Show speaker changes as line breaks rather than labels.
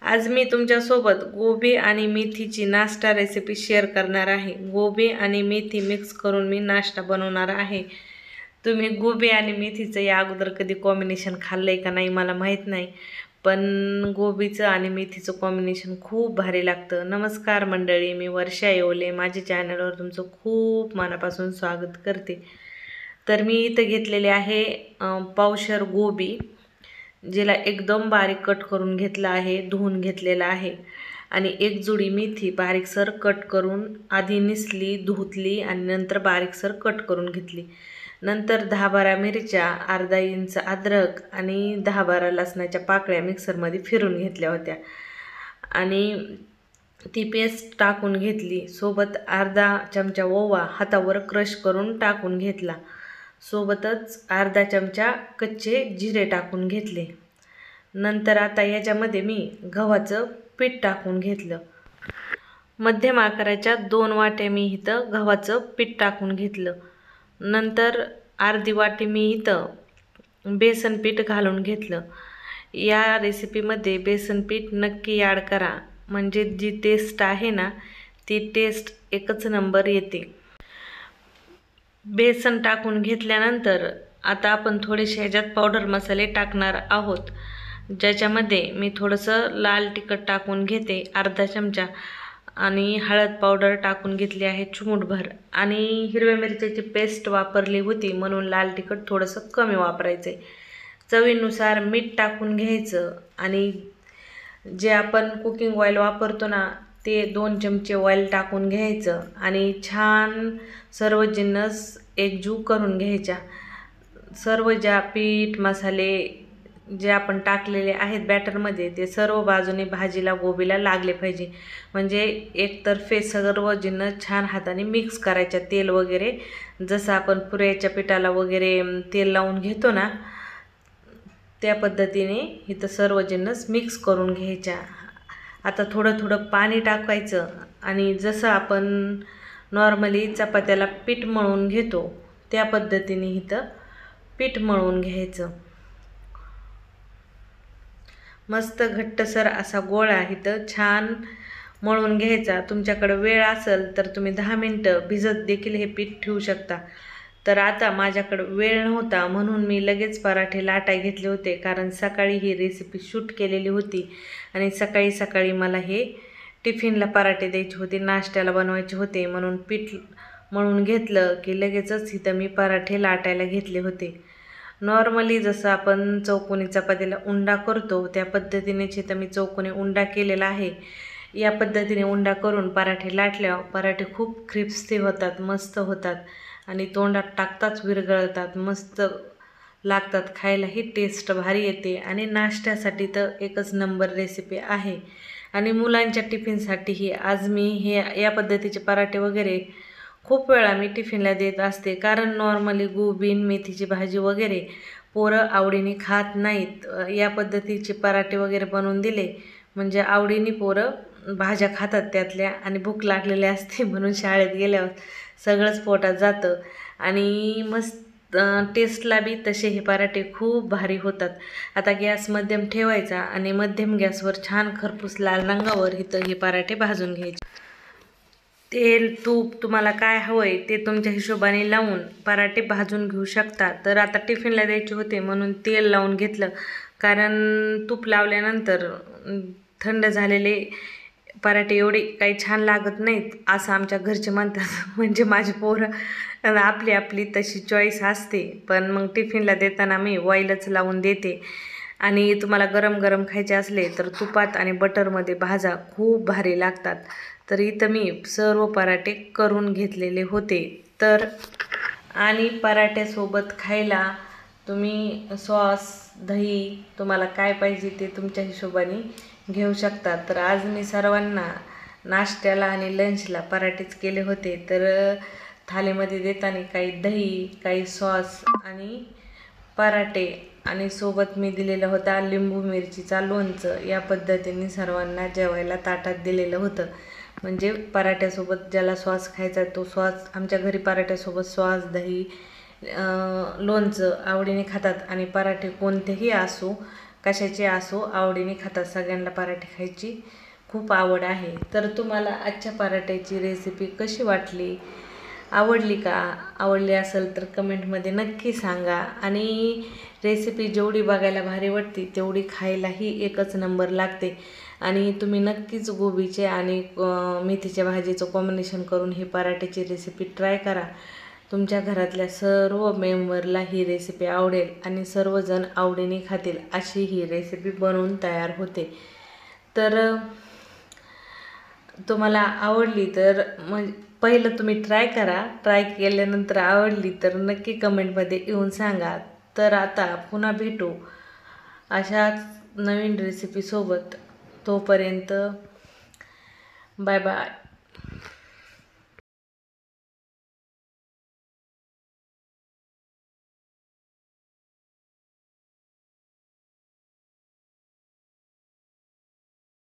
आज मी तुमच्यासोबत गोबी आणि मेथीची नाश्ता रेसिपी शेअर करणार आहे। गोबी आणि मेथी मिक्स करून मी नाश्ता बनवणार आहे। तुम्ही गोबी आणि मेथीचं या अगोदर कधी कॉम्बिनेशन खाल्लंय का नाही मला माहीत नाही, पण गोबीचं आणि मेथीचं कॉम्बिनेशन खूप भारी लागतं। नमस्कार मंडळी, मी वर्षा येवले, माझ्या चॅनलवर तुमचं खूप मनापासून स्वागत करते। तर मी इथं घेतलेले आहे पावशर गोबी, जिला एकदम बारीक कट करून घेतला आहे, धुवून घेतलेला आहे। आणि एक जुडी मेथी बारीकसर कट करून आधी निसली, धुतली आणि नंतर बारीकसर कट करून घेतली। नंतर 10-12 मिरच्या, अर्धा इंच अद्रक आणि 10-12 लसणाच्या पाकळ्या मिक्सरमध्ये फिरून घेतल्या होत्या आणि ती पेस्ट टाकून घेतली। सोबत अर्धा चमचा ओवा हातावर क्रश करून टाकून घेतला। सोबतच अर्धा चमचा कच्चे जिरे टाकून घेतले। नंतर आता याच्यामध्ये मी गव्हाचं पीठ टाकून घेतलं। मध्यम आकाराच्या 2 वाट्या मी इथं गव्हाचं पीठ टाकून घेतलं। नंतर अर्धी वाटी मी इथं बेसन पीठ घालून घेतलं। या रेसिपीमध्ये बेसन पीठ नक्की ॲड करा, म्हणजे जी टेस्ट आहे ना ती टेस्ट एकच नंबर येते। बेसन टाकून घेतल्यानंतर आता आपण थोडेसे ह्याच्यात पावडर मसाले टाकणार आहोत, ज्याच्यामध्ये मी थोडंसं लाल तिखट टाकून घेते अर्धा चमचा आणि हळद पावडर टाकून घेतली आहे चिमूटभर आणि हिरव्या मिरच्याची पेस्ट वापरली होती म्हणून लाल तिखट थोडंसं कमी वापरायचं आहे। चवीनुसार मीठ टाकून घ्यायचं आणि जे आपण कुकिंग ऑइल वापरतो ना ते 2 चमचे ऑइल टाकून घ्यायचं आणि छान सर्व जिन्नस एकजीव करून घ्यायच्या। सर्व ज्या पीठ मसाले जे आपण टाकलेले आहेत बॅटरमध्ये ते सर्व बाजूने भाजीला गोबीला लागले पाहिजे, म्हणजे एकतर्फे सर्व जिन्नस छान हाताने मिक्स करायच्या। तेल वगैरे जसं आपण पुऱ्याच्या पिठाला वगैरे तेल लावून घेतो ना त्या पद्धतीने इथं सर्व जिन्नस मिक्स करून घ्यायच्या। आता थोडं थोडं पाणी टाकायचं आणि जसं आपण नॉर्मली चपात्याला पीठ मळून घेतो त्या पद्धतीने इथं पीठ मळून घ्यायचं। मस्त घट्टसर असा गोळा इथं छान मळून घ्यायचा। तुमच्याकडे वेळ असेल तर तुम्ही 10 मिनटं भिजत देखील हे पीठ ठेवू शकता। तर आता माझ्याकडे वेळ नव्हता म्हणून मी लगेच पराठे लाटाय घेतले होते, कारण सकाळी ही रेसिपी शूट केलेली होती आणि सकाळी सकाळी मला हे टिफिनला पराठे द्यायचे होते, नाश्त्याला बनवायचे होते, म्हणून पीठ मळून घेतलं की लगेचच इथं मी पराठे लाटायला घेतले होते। नॉर्मली जसं आपण चौकोनी चपातीला उंडा करतो त्या पद्धतीनेच इथं मी चौकोनी उंडा केलेला आहे। या पद्धतीने उंडा करून पराठे लाटल्यावर पराठे खूप क्रिस्पी होतात, मस्त होतात आणि तोंडात टाकताच विरघळतात, मस्त लागतात, खायलाही टेस्ट भारी येते आणि नाश्त्यासाठी तर एकच नंबर रेसिपी आहे। आणि मुलांच्या टिफिनसाठीही आज मी या पद्धतीचे पराठे वगैरे खूप वेळा मी टिफिनला देत असते, कारण नॉर्मली गोबी मेथीची भाजी वगैरे पोरं आवडीने खात नाहीत। या पद्धतीचे पराठे वगैरे बनवून दिले म्हणजे आवडीने पोरं भाज्या खातात त्यातल्या आणि भूक लागलेली असते म्हणून शाळेत गेल्यावर सगळंच पोटात जातं आणि मस्त टेस्टला बी तसे हे पराठे खूप भारी होतात। आता गॅस मध्यम ठेवायचा आणि मध्यम गॅसवर छान खरपूस लाल रंगावर इथं हे पराठे भाजून घ्यायचे। तेल तूप तुम्हाला काय हवंय ते तुमच्या हिशोबाने लावून पराठे भाजून घेऊ शकता। तर आता टिफिनला द्यायचे होते म्हणून तेल लावून घेतलं, कारण तूप लावल्यानंतर थंड झालेले पराठे एवढे काही छान लागत नाहीत असं आमच्या घरचे म्हणतात, म्हणजे माझे पोरं आपली आपली तशी चॉईस असते, पण मग टिफिनला देताना मी ऑइलच लावून देते। आणि तुम्हाला गरम गरम खायचे असले तर तुपात आणि बटरमध्ये भाजा, खूप भारी लागतात। तर इथं मी सर्व पराठे करून घेतलेले होते। तर आणि पराठ्यासोबत खायला तुम्ही सॉस दही तुम्हाला काय पाहिजे ते तुमच्या हिशोबाने घेऊ शकता। तर आज मी सर्वांना नाश्त्याला आणि लंचला पराठेच केले होते। तर थालीमध्ये देताना काही दही, काही सॉस आणि पराठे आणि सोबत मी दिलेला होता लिंबू मिरचीचा लोणचं। या पद्धतीने सर्वांना जेवायला ताटात दिलेलं होतं, म्हणजे पराठ्यासोबत ज्याला सॉस खायचा तो सॉस। आमच्या घरी पराठ्यासोबत सॉस दही लोणचं आवडीने खातात आणि पराठे कोणतेही असो कशाचे असो आवडीने खातात. सगळ्यांना पराठे खायची खूप आवड आहे. तर तुम्हाला आजच्या पराठ्याची रेसिपी कशी वाटली, आवडली का? आवडली असेल तर कमेंटमध्ये नक्की सांगा. आणि रेसिपी जेवढी बघायला भारी वाटते तेवढी खायलाही एकच नंबर लागते. आणि तुम्ही नक्कीच गोबीचे आणि मेथीच्या भाजीचं कॉम्बिनेशन करून ही पराठ्याची रेसिपी ट्राय करा. तुमच्या घरातल्या सर्व मेंबरला ही रेसिपी आवडेल आणि सर्वजण आवडीने खातील अशी ही रेसिपी बनवून तयार होते. तर तुम्हाला आवडली तर पहिलं तुम्ही ट्राय करा. ट्राय केल्यानंतर आवडली तर नक्की कमेंटमध्ये येऊन सांगा. तर आता पुन्हा भेटू अशाच नवीन रेसिपीसोबत. तोपर्यंत बाय बाय.